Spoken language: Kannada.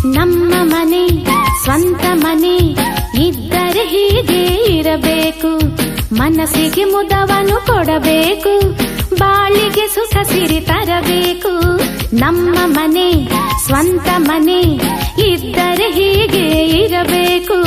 ನಮ್ಮ ಮನೆ ಸ್ವಂತ ಮನೆ ಇದ್ದರೆ ಹೀಗೆ ಇರಬೇಕು. ಮನಸ್ಸಿಗೆ ಮುದವನ್ನು ಕೊಡಬೇಕು, ಬಾಳಿಗೆ ಸುಖ ಸಿರಿ ತರಬೇಕು. ನಮ್ಮ ಮನೆ ಸ್ವಂತ ಮನೆ ಇದ್ದರೆ ಹೀಗೆ ಇರಬೇಕು.